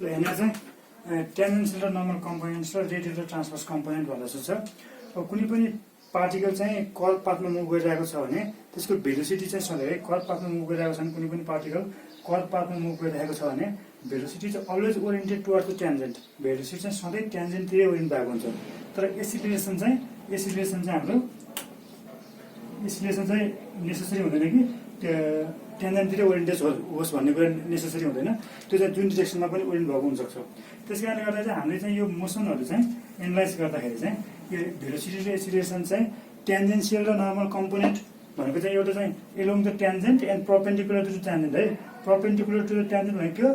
ल यहाँ चाहिँ टेन्जेन्सियल र नर्मल कम्पोनेन्ट्स र रेडियल र ट्रान्सभर्स कम्पोनेन्ट भनेर छ। अब कुनै पनि पार्टिकल चाहिँ कर्व पाथमा मुभ गरिरहेको छ भने त्यसको भेलोसिटी चाहिँ सधैँ कर्व पाथमा मुभ गरिरहेको छ भने कुनै पनि पार्टिकल कर्व पाथमा मुभ गरिरहेको छ भने भेलोसिटी चाहिँ always oriented towards the tangent. Velocity चाहिँ सधैँ ट्यान्जेन्टतिरै ओरिएन्ट भएको हुन्छ। तर एसिलेसन चाहिँ हाम्रो एसिलेसन चाहिँ नेसेसरी हुँदैन कि ट्यान्जेन्टतिरै ओरिएन्टेड होस् भन्ने कुरा नेसेसरी हुँदैन। त्यो चाहिँ जुन डिरेक्सनमा पनि ओरिएन्ट भएको हुनसक्छ। त्यस कारणले गर्दा चाहिँ हामीले चाहिँ यो मोसनहरू चाहिँ एनालाइज गर्दाखेरि चाहिँ यो भेलोसिटी र एसिलेसन चाहिँ ट्यान्जेन्सियल र नर्मल कम्पोनेन्ट भनेको चाहिँ एउटा चाहिँ along the tangent and perpendicular to the tangent है। परपेन्डिकुलर टु द ट्यान्जेन्ट भनेको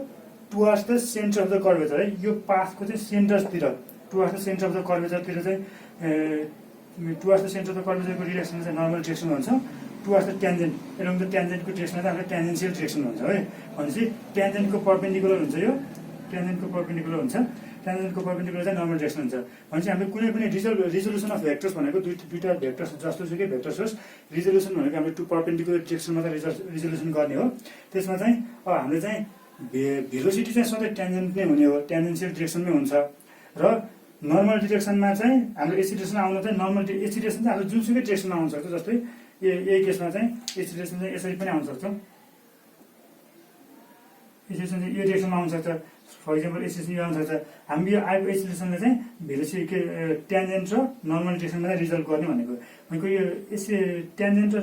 towards the centre of the curvature है। यो पाथको चाहिँ सेन्टरतिर towards the centre of the कर्वेचरतिर चाहिँ towards the centre of the कर्वेचरको डिरेक्सन चाहिँ नर्मल डिरेक्सन भन्छ। Towards the tangent along the ट्यान्जेन्टको डिरेक्सनलाई चाहिँ हामीले ट्यान्जेन्सियल डिरेक्सन भन्छ है। भनेपछि ट्यान्जेन्टको पर्पेन्डिकुलर हुन्छ यो ट्यान्जेन्टको पर्पेन्डिकुलर हुन्छ। ट्यान्जेन्टको पर्पेन्डिकुलर चाहिँ नर्मल डिरेक्सन हुन्छ। भनेपछि हामीले कुनै पनि रिजोल्युसन अफ भेक्टर्स भनेको दुईटा भेक्टर्स जस्तोसुकै भेक्टर्स होस् रिजोल्युसन भनेको हामीले टु पर्पेन्डिकुलर डिरेक्सनमा चाहिँ रिजोल्युसन गर्ने हो। त्यसमा चाहिँ अब हामीले चाहिँ भेलोसिटी चाहिँ सधैँ ट्यान्जेन्ट नै हुने हो ट्यान्जेन्सियल डिरेक्सनमै हुन्छ। र नर्मल डिरेक्सनमा चाहिँ हाम्रो एसिलेसन आउन चाहिँ नर्मल एसिलेसन चाहिँ हाम्रो जुनसुकै डिरेक्सनमा आउन सक्छ। जस्तै यही केसमा चाहिँ एसिलेसन चाहिँ यसरी पनि आउन सक्छ। एसिलेसन चाहिँ यो डिरेक्सनमा आउन सक्छ। फर इक्जाम्पल एसिलेसन यो आउन सक्छ। हामी यो आएको एसिलेसनले चाहिँ भेलोसिटी ट्यान्जेन्ट र नर्मल डिरेक्सनमा चाहिँ रिजल्ट गर्ने भनेको यो ट्यान्जेन्ट र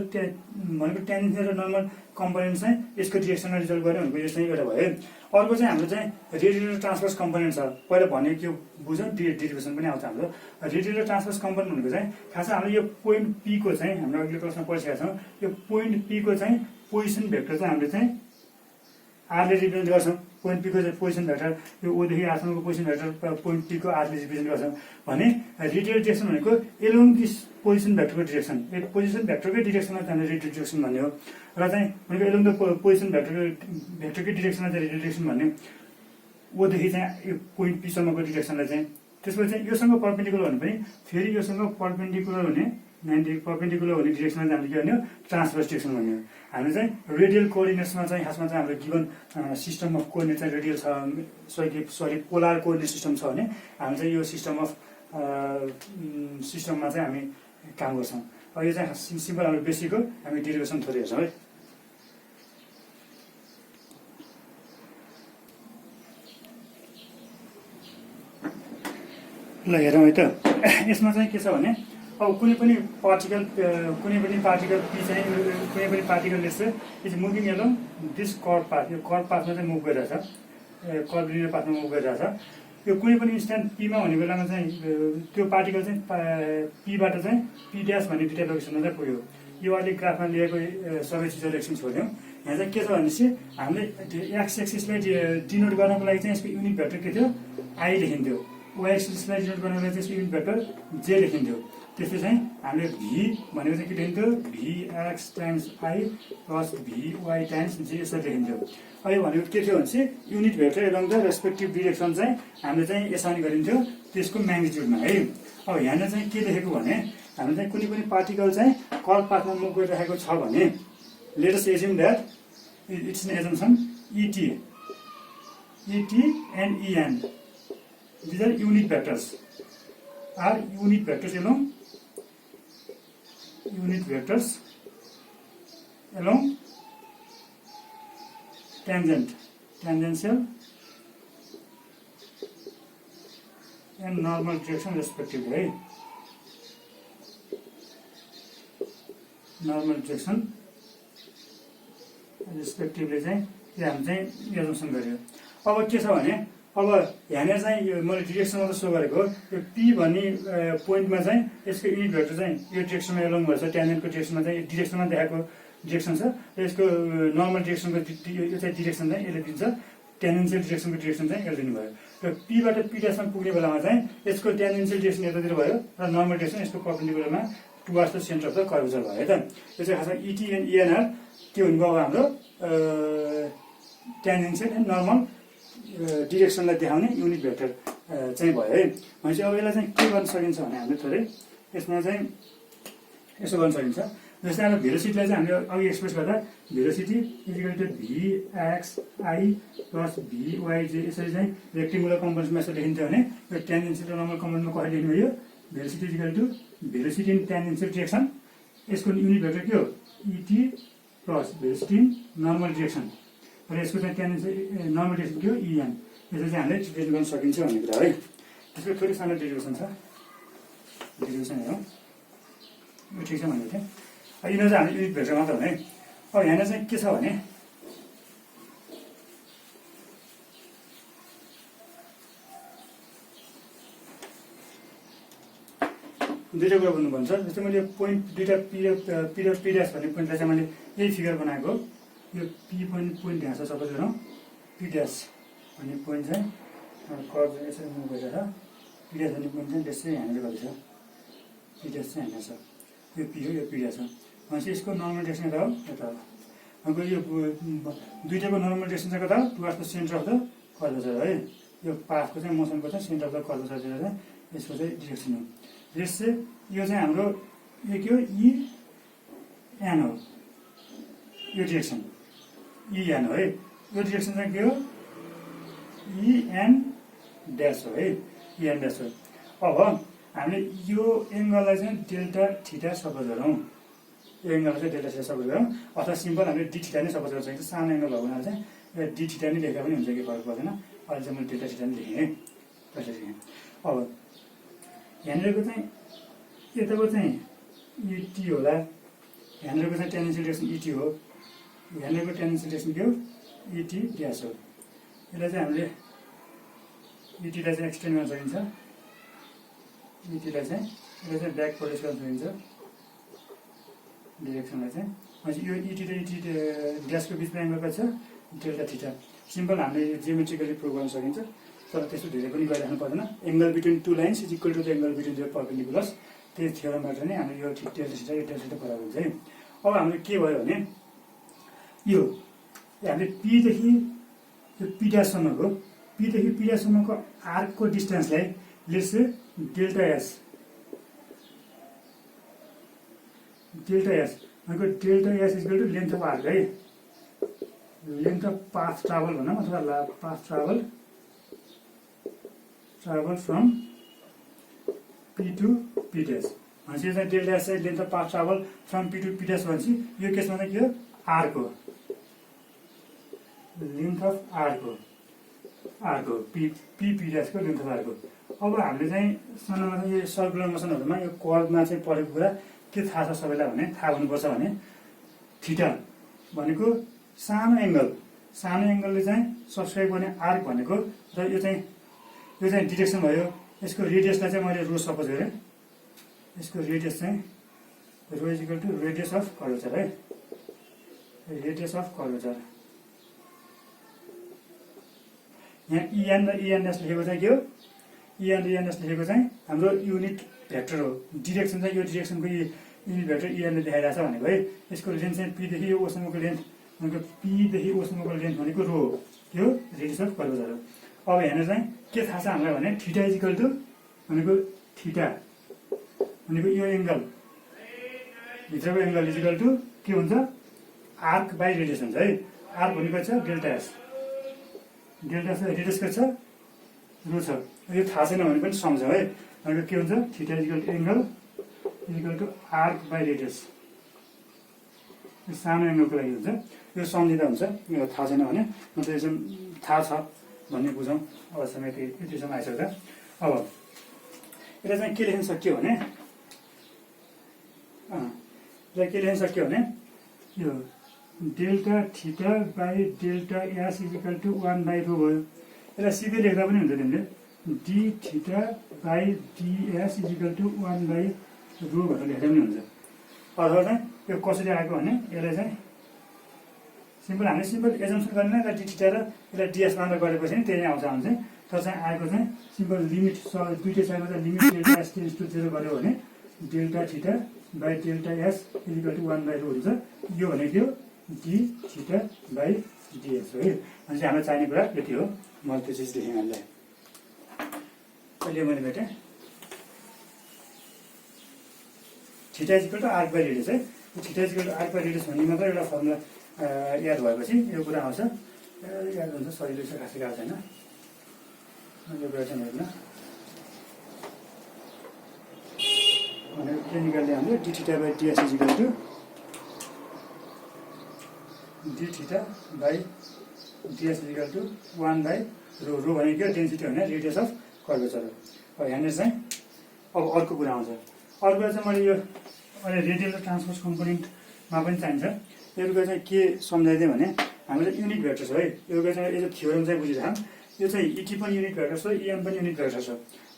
भनेको ट्यान्जेन्ट र नर्मल कम्पोनेन्ट चाहिँ यसको डिरेक्सनमा रिजल्ट गर्ने भनेको यो चाहिँ एउटा भयो। अर्को चाहिँ हाम्रो चाहिँ रेडियल र ट्रान्सभर्स कम्पोनेन्ट छ। पहिला भनेको यो बुझौँ डेरिभेसन पनि आउँछ हाम्रो। रेडियल र ट्रान्सभर्स कम्पोनेन्ट भनेको चाहिँ खास हामीले यो पोइन्ट पीको चाहिँ हाम्रो अघिल्लो क्लासमा पढिसकेका छौँ। यो पोइन्ट पीको चाहिँ पोजिसन भेक्टर चाहिँ हामीले चाहिँ आरले रिप्रेजेन्ट गर्छौँ। पोइन्ट पीको चाहिँ पोजिसन भेक्टर यो ओदेखि आसम्मको पोजिसन भेक्टर पोइन्ट पीको आरले रिप्रेजेन्ट गर्छौँ भने रेडियल डिरेक्सन भनेको एलोङ दिस पोजिसन भेक्टरको डिरेक्सन पोजिसन भेक्टरकै डिरेक्सनमा चाहिँ हामीले रेडियल डिरेक्सन भन्ने हो। र चाहिँ भनेको एलोङ द पोजिसन भेक्टरकै डिरेक्सनमा चाहिँ रेडियल डिरेक्सन भन्ने ओदेखि चाहिँ यो पोइन्ट पीसम्मको डिरेक्सनलाई चाहिँ त्यसपछि चाहिँ योसँग पर्पेन्डिकुलर भने पनि फेरि योसँग पर्पेन्डिकुलर हुने पर्पेन्डिकुलर हुने डिरेक्सनमा चाहिँ हामीले के भन्यो ट्रान्सभर्स डिरेक्सन भन्यो। हामीले चाहिँ रेडियल कोअर्डिनेट्समा चाहिँ खासमा चाहिँ हाम्रो गिभन सिस्टम अफ कोअर्डिनेट चाहिँ रेडियल छ सरी पोलार कोअर्डिनेट सिस्टम छ भने हामी चाहिँ यो सिस्टममा चाहिँ हामी काम गर्छौँ। अब यो चाहिँ सिम्पल हाम्रो बेसिक हो। हामी डेरिभेसन थोरै हेर्छौँ है। ल हेरौँ है त। यसमा चाहिँ के छ भने अब कुनै पनि पार्टिकल पी चाहिँ कुनै पनि पार्टिकलले चाहिँ is moving along this curve path. यो कर्व पाथमा चाहिँ मुभ गरिरहेछ कर्व लिनियर पाथमा मुभ गरिरहेछ। यो कुनै पनि इन्स्ट्यान्ट पीमा हुने बेलामा चाहिँ त्यो पार्टिकल चाहिँ पीबाट चाहिँ पी ड्यास भन्ने दुईवटा लोकेसनमा चाहिँ पुग्यो। यो अहिले ग्राफमा लिएको सबै चिजहरू एकछिन छोड्यौँ। यहाँ चाहिँ के छ भनेपछि हामीले एक्स एक्सिसलाई डिनोट गर्नको लागि चाहिँ यसको युनिट भेक्टर के थियो आई लेखिन्थ्यो। वाइ एक्सिसलाई डिनोट गर्नको लागि चाहिँ यसको युनिट भेक्टर जे लेखिन्थ्यो। त्यस्तै चाहिँ हामीले भी भनेको चाहिँ के लेखिन्थ्यो भिएक्स टाइम्स आई प्लस भिवाई टाइम्स जे यसरी लेखिन्थ्यो। अहिले भनेको के थियो भने चाहिँ unit vector along the respective direction चाहिँ हामीले चाहिँ एसाइन गरिन्थ्यो त्यसको म्याग्निट्युडमा है। अब यहाँनिर चाहिँ के लेखेको भने हामीले चाहिँ कुनै पनि पार्टिकल चाहिँ कर्व पाथमा मुभ गरिरहेको छ भने let us assume that it's an assumption ET and EN these are unit vectors along unit vectors along tangential and normal direction respectively है। normal direction respectively चाहिँ हामी चाहिँ एजम्पसन गर्यो। अब के छ भने अब यहाँनिर चाहिँ मैले डिरेक्सनमा त सो गरेको यो पी भन्ने पोइन्टमा चाहिँ यसको युनिट भेक्टर चाहिँ यो डिरेक्सनमा एलोङ भएछ। ट्यान्जेन्टको डिरेक्सनमा चाहिँ डिरेक्सनमा देखाएको डिरेक्सन छ। यसको नर्मल डिरेक्सनको यो चाहिँ डिरेक्सन चाहिँ यसले दिन्छ। ट्यान्जेन्सियल डिरेक्सनको डिरेक्सन चाहिँ यसले दिनुभयो। र पीबाट पी ड्यासमा पुग्ने बेलामा चाहिँ यसको ट्यान्जेन्सियल डिरेक्सन यतातिर भयो र नर्मल डिरेक्सन यसको पर्पेन्डिकुलरमा towards the centre of the curvature भयो है त। यो चाहिँ खासमा इटी एन्ड इएनआर के हुनुभयो अब हाम्रो ट्यान्जेन्सियल एन्ड नर्मल डिरेक्सनलाई देखाउने युनिट भेक्टर चाहिँ भयो है। भनेपछि अब यसलाई चाहिँ के गर्न सकिन्छ भने हामीले थोरै यसमा चाहिँ यसो गर्न सकिन्छ। जस्तै अब भेलोसिटीलाई चाहिँ हामीले अघि एक्सप्रेस गर्दा velocity equal to VXI plus VYJ यसरी चाहिँ रेक्टेङ्गुलर कम्पोनेन्टमा यसरी लेखिन्थ्यो भने यो टेन्जेन्सियल र नर्मल कम्पोनेन्टमा कसरी लेख्नु भयो velocity equal to velocity in tangential direction यसको युनिट भेक्टर के हो ET plus velocity in normal direction र यसको चाहिँ टेन्जेन्सियल नर्मल डिरेक्सन के हो EN यसरी चाहिँ हामीले डिफाइन गर्न सकिन्छ भन्ने कुरा है त्यसको थोरै सानो डेरिभेसन छ डेरिभेसन हो यो ठिक छ भनेको थिएँ यिनीहरू चाहिँ हामीले युनिट भेक्टर मात्र हो है अब यहाँनिर चाहिँ के छ भने दुईवटा कुरा भन्नुपर्छ जस्तै मैले पोइन्ट दुईवटा पिड्यास भन्ने पोइन्टलाई चाहिँ मैले यही फिगर बनाएको यो पी पोइन्ट यहाँ छ सपोज गरौँ पिड्यास भन्ने पोइन्ट चाहिँ कर्भ यसरी मुभ गरेर पिड्यास भन्ने पोइन्ट चाहिँ त्यसै यहाँनिर गर्दैछ पिड्यास चाहिँ यहाँनिर छ यो पी हो यो पिड्यास हो भनेपछि यसको नर्मल डिरेक्सन यता हो यता हो अब यो दुईटाको नर्मल डिरेक्सन चाहिँ कता हो towards the centre of the curvature है यो पाथको चाहिँ मोसनको चाहिँ सेन्टर अफ द कर्भेचरतिर चाहिँ यसको चाहिँ डिरेक्सन हो यस चाहिँ यो चाहिँ हाम्रो यो के हो EN हो यो डिरेक्सन EN हो है यो डिरेक्सन चाहिँ के हो EN ड्यास हो है EN ड्यास हो अब हामीले यो एङ्गललाई चाहिँ डेल्टा थीटा सपोज गरौँ यो एङ्गललाई चाहिँ डेल्टा थीटा सपोज गरौँ अथवा सिम्पल हामीले डी थीटा नै सपोज गर्न सकिन्छ सानो एङ्गल भएको हुनाले चाहिँ यो डी थीटा नै लेख्दा पनि हुन्छ कि फरक पर्दैन अहिले चाहिँ मैले डेल्टा थीटा नै लेखेँ है डेल्टा लेखेँ अब यहाँनिरको चाहिँ यताको चाहिँ ET होला यहाँनिरको चाहिँ टेन्जेन्सियल डिरेक्सन ET हो यहाँनिरको टेन्जेन्सियल डिरेक्सन के हो ET ड्यास हो यसलाई चाहिँ हामीले ET लाई चाहिँ एक्सटेन्ड गर्न सकिन्छ ET लाई चाहिँ यसलाई चाहिँ ब्याक प्रोड्युस गर्न सकिन्छ डिरेक्सनलाई चाहिँ अनि यो ET र ET ड्यासको बिचमा एङ्गल कति छ डेल्टा थीटा सिम्पल हामीले जियोमेट्रिकली प्रुभ गर्न सकिन्छ तर त्यस्तो धेरै पनि गरिराख्नु पर्दैन angle between two lines is equal to the angle between the perpendiculars त्यही थ्योरमबाट नै हामीले यो डेल्टा थीटा यो डेल्टा थीटा बराबर हुन्छ है अब हामीले के भयो भने यो हामीले पीदेखि यो पिड्यासम्मको पीदेखि पिड्यासम्मको आर्कको डिस्टेन्सलाई लेट्स से डेल्टा एस भनेको delta S is equal to length of arc है लेन्थ अफ पाथ ट्राभल भनौँ अथवा path travel from P to P dash भनेपछि यो चाहिँ डेल्टा एस चाहिँ length of path travel from P to P dash भनेपछि यो केसमा चाहिँ के हो आर्क हो लेन्थ अफ आर्क हो P dash को लेन्थ अफ आर्क हो अब हामीले चाहिँ सानोमा चाहिँ यो सर्कुलर मोसनहरूमा यो कर्भमा चाहिँ परेको कुरा के थाहा छ सबैलाई भने थाहा हुनुपर्छ भने थीटा भनेको सानो एङ्गलले चाहिँ सब्सक्राइब गर्ने आर्क भनेको र यो चाहिँ डिरेक्सन भयो यसको रेडियसलाई चाहिँ मैले रो सपोज गरेँ यसको रेडियस चाहिँ rho is equal to radius of curvature है रेडियस अफ कर्वेचर यहाँ EN र ENS लेखेको चाहिँ के हो EN र ENS लेखेको चाहिँ हाम्रो युनिट भेक्टर हो डिरेक्सन चाहिँ यो डिरेक्सनको युनिट भेक्टर EN ले देखाइरहेको छ भनेको है यसको लेन्थ चाहिँ पीदेखि यो ओसम्मको लेन्थ भनेको पीदेखि ओसम्मको लेन्थ भनेको रो हो यो रेडियस अफ कर्वेचर हो अब हेर्नु चाहिँ के थाहा छ हामीलाई भने थीटा इज इक्वल टु भनेको थीटा भनेको यो एङ्गल भित्रको एङ्गल इज इक्वल टु के हुन्छ आर्क बाई रेडियस हुन्छ है आर्क भनेको छ डेल्टा एस रेडियस कति छ रो छ यो थाहा छैन भने पनि सम्झौँ है भनेको के हुन्छ theta is equal to angle is equal to arc by radius सानो एङ्गलको लागि हुन्छ यो सम्झिँदा हुन्छ यो थाहा छैन भने मतलब यो चाहिँ थाहा छ भन्ने बुझौँ अवश्यमा यतिसम्म आइसक्दा अब यसलाई चाहिँ के लेख्न सकियो भने यो delta theta by delta S is equal to 1 by rho भयो यसलाई सिधै लेख्दा पनि हुन्छ तिमीले D theta by D S is equal to 1 by rho भनेर लेख्दा पनि हुन्छ अथवा चाहिँ यो कसरी आएको भने यसलाई चाहिँ हामीले सिम्पल एजम्सन गर्ने यसलाई डी थीटा र यसलाई डिएस मात्र गरेपछि नि त्यही आउँछ हामी चाहिँ तर चाहिँ आएको चाहिँ सिम्पल लिमिट दुईटै साइडमा चाहिँ limit delta S tends to 0 गऱ्यो भने delta theta by delta S is equal to 1 by rho हुन्छ यो भनेको डी थीटा बाई डिएस हो है भनेपछि हामीलाई चाहिने कुरा यति हो मैले त्यो चिज लेखेँ हामीलाई अहिले मैले भेटेँ theta is equal to arc by radius है theta is equal to R per radius भन्ने मात्र एउटा फर्मुला याद भएपछि यो कुरा आउँछ। याद हुन्छ, सजिलो छ, खासै गाह्रो छैन। यो कुरा चाहिँ हेर्न भनेको के निकाल्ने हामीले D theta by ds is equal to D theta by ds is equal to 1 by rho. Rho भनेको डेन्सिटी होइन, रेडियस अफ कर्वेचर हो। अब यहाँनिर चाहिँ अब अर्को कुरा आउँछ। अर्को कुरा चाहिँ मैले यो अहिले रेडियल र ट्रान्सभर्स कम्पोनेन्टमा पनि चाहिन्छ। यो कुरा चाहिँ के सम्झाइदिएँ भने हामीले युनिट भेक्टर छ है। यो कुरा चाहिँ यो थ्योरम चाहिँ बुझिराखौँ। यो चाहिँ इटी पनि युनिट भेक्टर छ, इएम पनि युनिट भेक्टर छ।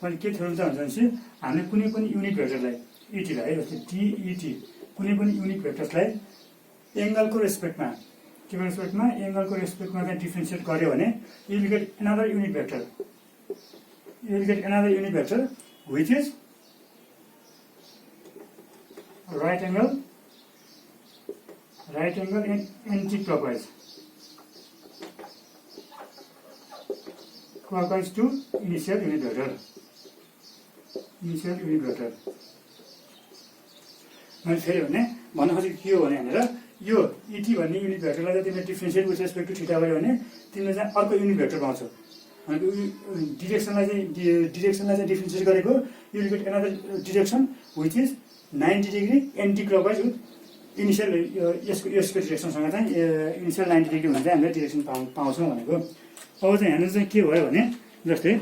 मैले के थ्योरम चाहिँ हुन्छ भनेपछि हामीले कुनै पनि युनिट भेक्टरलाई इटीलाई है, डिइटी कुनै पनि युनिट भेक्टर्सलाई एङ्गलको रेस्पेक्टमा एङ्गलको रेस्पेक्टमा चाहिँ डिफ्रेन्सिएट गर्यो भने you will get another unit vector. You will get another unit vector which is right angle and anti-clockwise to initial unit vector. मैले फेरि भन्नु खोजेको के हो भने यहाँनिर यो इटी भन्ने युनिट भेक्टरलाई चाहिँ तिमीले differentiate with respect to theta गर्यो भने तिमीले चाहिँ अर्को युनिट भेक्टर पाउँछौ। भनेको डिरेक्सनलाई चाहिँ डिफ्रेन्सिएट गरेको you will get another direction which is 90 degree anti clockwise with initial यसको डिरेक्सनसँग चाहिँ इनिसियल 90 डिग्री हुने चाहिँ हामीले डिरेक्सन पाउँछौँ भनेको। अब चाहिँ यहाँनिर चाहिँ के भयो भने जस्तै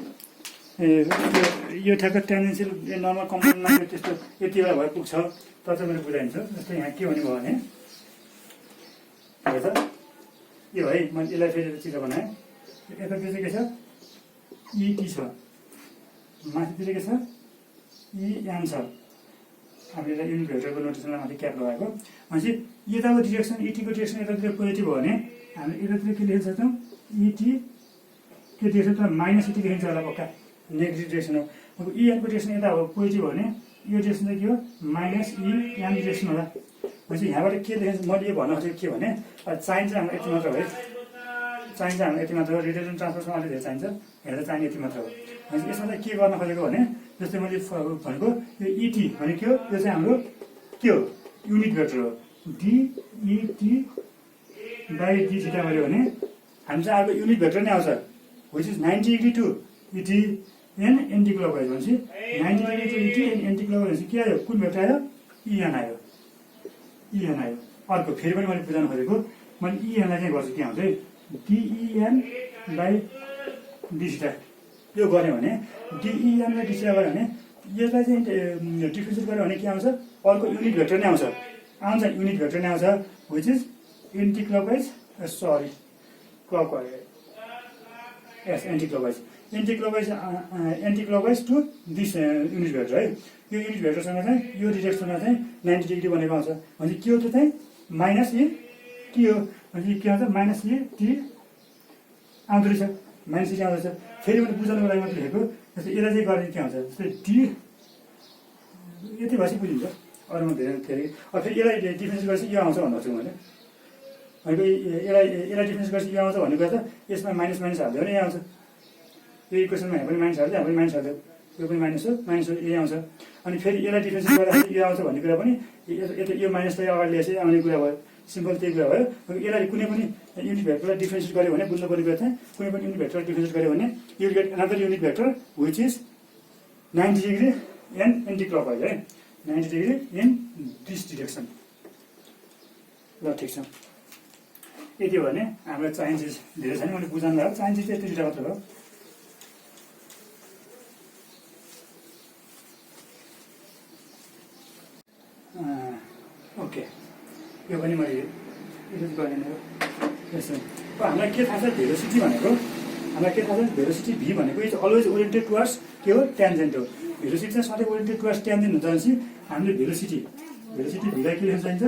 यो ठ्याक्क टेन्डेन्सियल नर्मल कम्पोनेन्टमा त्यस्तो यति बेला भए पुग्छ, तर चाहिँ मैले बुझाइदिन्छु। जस्तै यहाँ के हुने भयो भने यो है, मैले यसलाई फेरि चित्र बनाएँ। यतातिर चाहिँ के छ, इटी छ, माथितिर के छ, इएम छ। हामीले युनिट भेक्टरको नोटेसनलाई माथि क्याप लगाएको भनेपछि यताको डिरेक्सन इटीको डिरेक्सन यतातिर पोजिटिभ हो भने हामीले यतातिर के लेख्न सक्छौँ, इटी के डिरेक्सन त माइनस इटी लेखिन्छ होला, पक्का नेगेटिभ डिरेक्सन हो। अब इएमको डिरेक्सन यता हो पोजिटिभ हो भने यो डिरेक्सन चाहिँ के हो, माइनस इएम डिरेक्सन होला। भनेपछि यहाँबाट के लेखिन्छ, मैले यो भन्न खोजेको के भने चाहिन्छ हाम्रो यति मात्र है, चाहिन्छ हाम्रो यति मात्र हो। रेडियल ट्रान्सफर्समा अलिक धेरै चाहिन्छ, हेर्दा चाहिने यति मात्र हो। भनेपछि यसमा चाहिँ के गर्न खोजेको भने जस्तै मैले भनेको यो इटी भनेको यो चाहिँ हाम्रो के हो, युनिट भेक्टर हो। डिइटी बाई डी थीटा गऱ्यो भने हामी चाहिँ अर्को युनिट भेक्टर नै आउँछ which is 90 degree to ET in anti clockwise. भनेपछि 90 degree to ET in anti clockwise के आयो, कुन भेक्टर आयो, इएन आयो। अर्को फेरि पनि मैले बुझाउनु खोजेको, मैले इएनलाई चाहिँ गर्छु के आउँछ है, डिइएन बाई डी थीटा। यो गऱ्यो भने डिइएन बाई डी थीटा गऱ्यो भने यसलाई चाहिँ डिफ्रेन्सिएट गऱ्यो भने के आउँछ, अर्को युनिट भेक्टर नै आउँछ युनिट भेक्टर नै आउँछ which is anti clockwise clockwise anti clockwise to this unit vector है। यो युनिट भेक्टरसँग चाहिँ यो डिरेक्सनमा चाहिँ 90 डिग्री बनेको आउँछ। भनेपछि के हो, त्यो चाहिँ माइनस इ टी हो। भनेपछि के आउँछ, माइनस इ टी आउँदो रहेछ, माइनस इ टी आउँदो रहेछ। फेरि मैले बुझाउनुको लागि मात्रै लेखेको। जस्तै यसलाई चाहिँ गर्ने के आउँछ, जस्तै डी यति भएपछि बुझिन्छ, अरूमा धेरै फेरि फेरि यसलाई डिफ्रेन्स गरेपछि यो आउँछ भन्नु छु मैले। भनेको यसलाई डिफ्रेन्स गरेपछि यो आउँछ भनेको त यसमा माइनस हालिदियो भने यहाँ आउँछ। यो इक्वेसनमा यहाँ पनि माइनस हालिदियो, यहाँ पनि माइनस हालिदियो, यो पनि माइनस हो यही आउँछ। अनि फेरि यसलाई डिफ्रेन्स गर्दाखेरि यो आउँछ भन्ने कुरा पनि यता यो माइनसलाई अगाडि ल्याएपछि आउने कुरा भयो, सिम्पल त्यही कुरा भयो। यसलाई कुनै पनि युनिट भेक्टरलाई डिफ्रेन्सिएट गर्यो भने बुझ्नुपर्ने कुरा चाहिँ कुनै पनि युनिट भेक्टरलाई डिफ्रेन्सिएट गर्यो भने you will get another unit vector which is 90 degree an anti clockwise है, 90 डिग्री इन दिस डिरेक्सन। ल ठिक छ, यति हो भने हामीलाई चाहिने चिज धेरै छैन, मैले बुझाउनु लाग्यो। चाहिने चिज चाहिँ यति मात्र हो। ओके, यो पनि मैले युज गर्ने हो। यसो अब हामीलाई के थाहा छ, भेलोसिटी भनेको हामीलाई के थाहा छ, भेलोसिटी भी भनेको इज अलवेज ओरिएन्टेड टुवर्ड्स के हो, ट्यान्जेन्ट हो। भेलोसिटी चाहिँ सधैँ ओरिएन्टेड टुवर्ड्स ट्यान्जेन्ट हुन्छ भनेपछि हामीले भेलोसिटी भीलाई के लेख्न चाहिन्छ,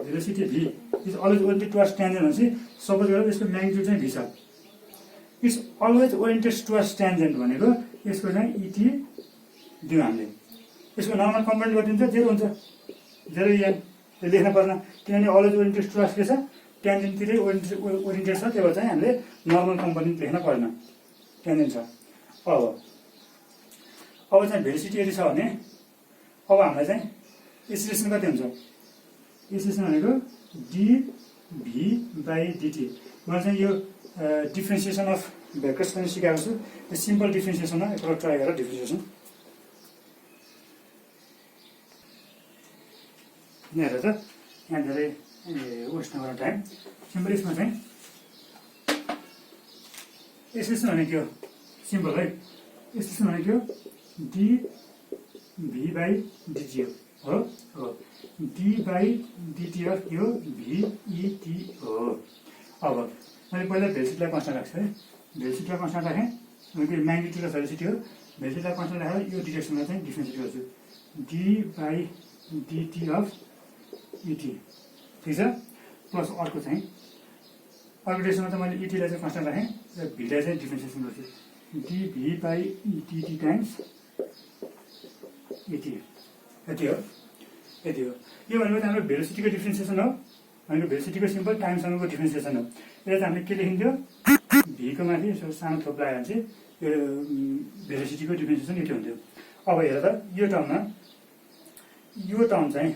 velocity V is always oriented towards tangent भनेपछि सपोज गरेर यसको म्याग्निट्युड चाहिँ भी छ, it's always oriented towards tangent भनेको यसको चाहिँ इटी दिउँ हामीले। यसको नर्मल कम्पोनेन्ट गरिदिन्छ, जेरो हुन्छ, जेरो इएन लेख्न पर्न, किनभने अलवेज ओरिएन्टेड टुवर्ड्स के छ, ट्यान्जेन्टतिरै ओरिएन्टेड छ, त्यही भएर चाहिँ हामीले नर्मल कम्पोनेन्ट लेख्न पर्दैन, ट्यान्जेन्ट छ। अब चाहिँ भेलोसिटी यदि छ भने अब हामीलाई चाहिँ एक्सिलेरेसन कति हुन्छ, एसएलएसन भनेको dv/dt। मैले चाहिँ यो डिफ्रेन्सिएसन अफ भेक्टर्स पनि सिकाएको छु। यो सिम्पल डिफ्रेन्सिएसन हो, एकपल्ट ट्राई गरेर डिफ्रेन्सिएसन यहाँ हेरेर त यहाँ धेरै वेस्ट नगर्नु टाइम। सिम्पल यसमा चाहिँ एसएलएसन भनेको के हो? सिम्पल है, एसएलएसन भनेको dv/dt हो d/dt अफ यो VET हो। अब मैले पहिला भेलोसिटीलाई कन्स्ट्यान्ट राख्छु है, भेलोसिटीलाई कन्स्ट्यान्ट राखेँ, मैले म्याग्निट्युड र भेलोसिटी हो, भेलोसिटीलाई कन्स्ट्यान्ट राखेर यो डिरेक्सनमा चाहिँ डिफ्रेन्सिएट गर्छु d/dt अफ ET, ठिक छ। प्लस अर्को चाहिँ अर्को डिरेक्सनमा चाहिँ मैले ET लाई चाहिँ कन्स्ट्यान्ट राखेँ र भीलाई चाहिँ डिफ्रेन्सिएसन गर्छु dv/dt टाइम्स ET। यति हो, यति हो। यो भनेको हाम्रो भेलोसिटीको डिफ्रेन्सिएसन हो, भनेको भेलोसिटीको सिम्पल टाइमसँगको डिफ्रेन्सिएसन हो। यसलाई चाहिँ हामीले के लेखिन्थ्यो? भीको माथि यसो सानो थोप लगायो भने चाहिँ यो भेलोसिटीको डिफ्रेन्सिएसन यति हुन्थ्यो। अब हेर त यो टर्म चाहिँ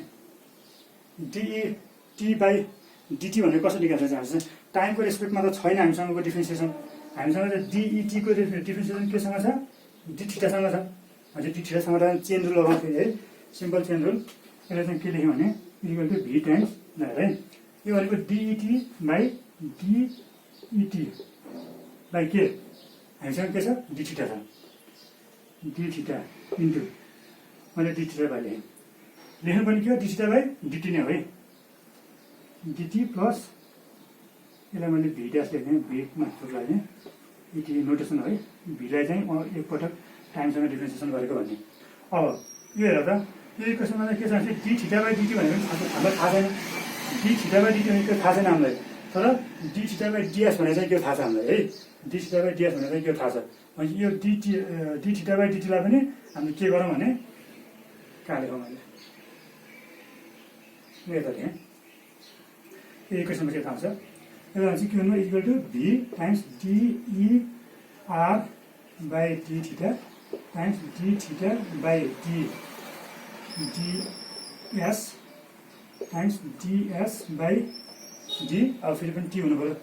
dET/dt भनेको कसरी निकाल्छ चाहिँ टाइमको रेस्पेक्टमा त छैन हामीसँगको डिफ्रेन्सिएसन। हामीसँग चाहिँ DET को डिफ्रेन्सिएसन केसँग छ? dθसँग छ। अझै dθसँग चेन रुल लगाउँथ्यो है, सिम्पल चेन रुल। यसलाई चाहिँ के लेख्यौँ भने इक्वल टु v टाइम्स है, यो भनेको dET/dt के हामीसँग के छ? dθ छ, dθ इन्टु मैले dθ लेखेँ। लेख्नु पनि के हो? dθ/dt नै हो है, dt प्लस यसलाई मैले v ड्यास लेख्ने, भमा थोक लाग्ने ET नोटेसन है, भीलाई चाहिँ एकपटक टाइमसँग डिफ्रेन्सिएसन गरेको भन्ने। अब यो हेर त यो इक्वेसनमा चाहिँ के छ भने dθ/dt भनेको हामीलाई थाहा छैन, dθ/dt भनेको थाहा छैन हामीलाई, तर dθ/ds भनेको चाहिँ के थाहा छ हामीलाई है, dθ/ds भनेको चाहिँ के थाहा छ भने यो dθ/dt लाई पनि हामीले के गरौँ भने कहाँ लेखौँ मैले यता थिएँ, यो इक्वेसनमा के थाहा छ? यसलाई चाहिँ के भन्नु? Equal to v times dER/dθ times dθ/ds times ds/d, अब फेरि पनि t हुनु पऱ्यो,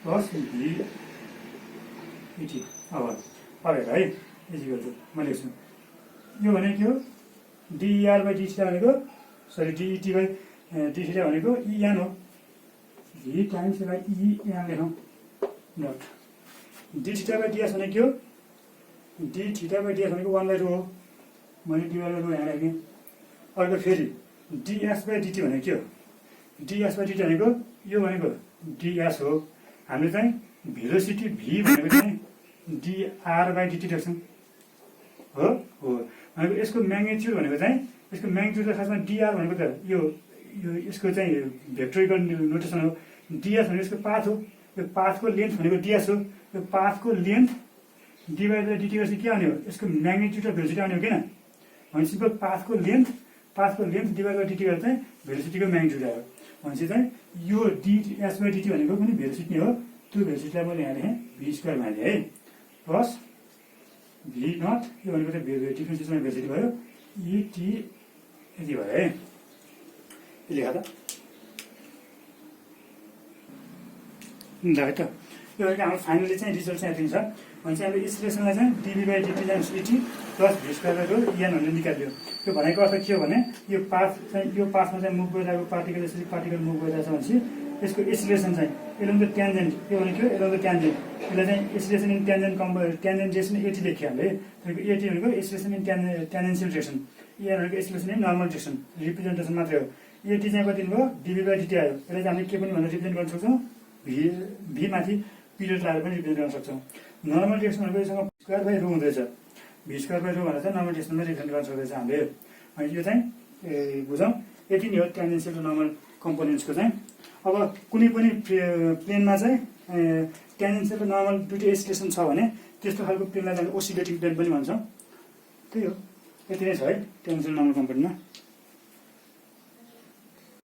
प्लस VET। अब हेर है, इक्वल टु म लेख्छु यो भनेको के हो? dER/dθ भनेको सरी dET/dθ भनेको EN हो, v टाइम्स यसलाई EN लेखौँ डट। dθ/ds भनेको के हो? dθ/ds भनेको 1/2 हो, मैले d/2 यहाँ राखेँ। अर्को फेरि ds/dt भनेको के हो? ds/dt भनेको यो भनेको ds हो, हामीले चाहिँ भेलोसिटी v भनेको चाहिँ dR/dt लेख्छौँ हो, भनेको यसको म्याग्निट्युड भनेको चाहिँ यसको म्याग्निट्युड खासमा dr भनेको त यो यसको चाहिँ भेक्टोरिकल नोटेसन हो, ds भनेको यसको पाथ हो, यो पाथको लेन्थ भनेको ds हो, यो पाथको लेन्थ d/dt चाहिँ के आउने हो? यसको म्याग्निट्युड र भेलोसिटी आउने हो किन भने सिम्पल पाथको लेन्थ d/dt गरेर चाहिँ भेलोसिटीको म्याग्निट्युड आयो भनेपछि चाहिँ यो ds/dt भनेको पनि भेलोसिटी नै हो। त्यो भेलोसिटीलाई मैले यहाँ लेखेँ v² माने है, प्लस v नट, यो भनेको चाहिँ डिफ्रेन्सिएसन भेलोसिटी भयो, ET यति भयो है। लेखा त है त, यो भनेको हाम्रो फाइनली चाहिँ रिजल्ट चाहिँ यति छ भने चाहिँ हाम्रो एक्सप्रेसनलाई चाहिँ dv/dt times ET plus v² EN भनेर निकाल्यो। यो भनेको अर्थ के हो भने यो पाथ चाहिँ यो पाथमा चाहिँ मुभ गरिरहेको पार्टिकल यसरी पार्टिकल मुभ गरिरहेछ भनेपछि यसको एक्सिलेरेसन चाहिँ एलोङ द ट्यान्जेन्ट, यो भनेको एलोङ द ट्यान्जेन्ट, यसलाई चाहिँ acceleration in tangent tangent direction AT लेख्यो हामीले। तपाईँको AT भनेको एक्सिलेरेसन इन ट्यान्जेन्सियल डिरेक्सन, EN भनेको acceleration in normal direction, representation मात्रै हो। AT चाहिँ कति भयो? dv/dt आयो। यसलाई चाहिँ हामीले के पनि भनेर रिप्रेजेन्ट गर्न सक्छौँ? v माथि पिरियड लगाएर पनि रिप्रेजेन्ट गर्न सक्छौँ। नर्मल डिरेक्सन भनेको यससँग v²/ρ हुँदैछ, v²/ρ भनेर चाहिँ नर्मल डिरेक्सनमा रिप्रेजेन्ट गर्न सक्दैछ हामीले। यो चाहिँ बुझौँ, यति नै हो ट्यान्जेन्सियल र नर्मल कम्पोनेन्ट्सको चाहिँ। अब कुनै पनि प्लेनमा चाहिँ ट्यान्जेन्सियल र नर्मल दुइटै एक्सिलेरेसन छ भने त्यस्तो खालको प्लेनलाई चाहिँ ओसिलेटिङ प्लेन पनि भन्छौँ। त्यही हो, यति नै छ है ट्यान्जेन्सियल नर्मल कम्पोनेन्टमा।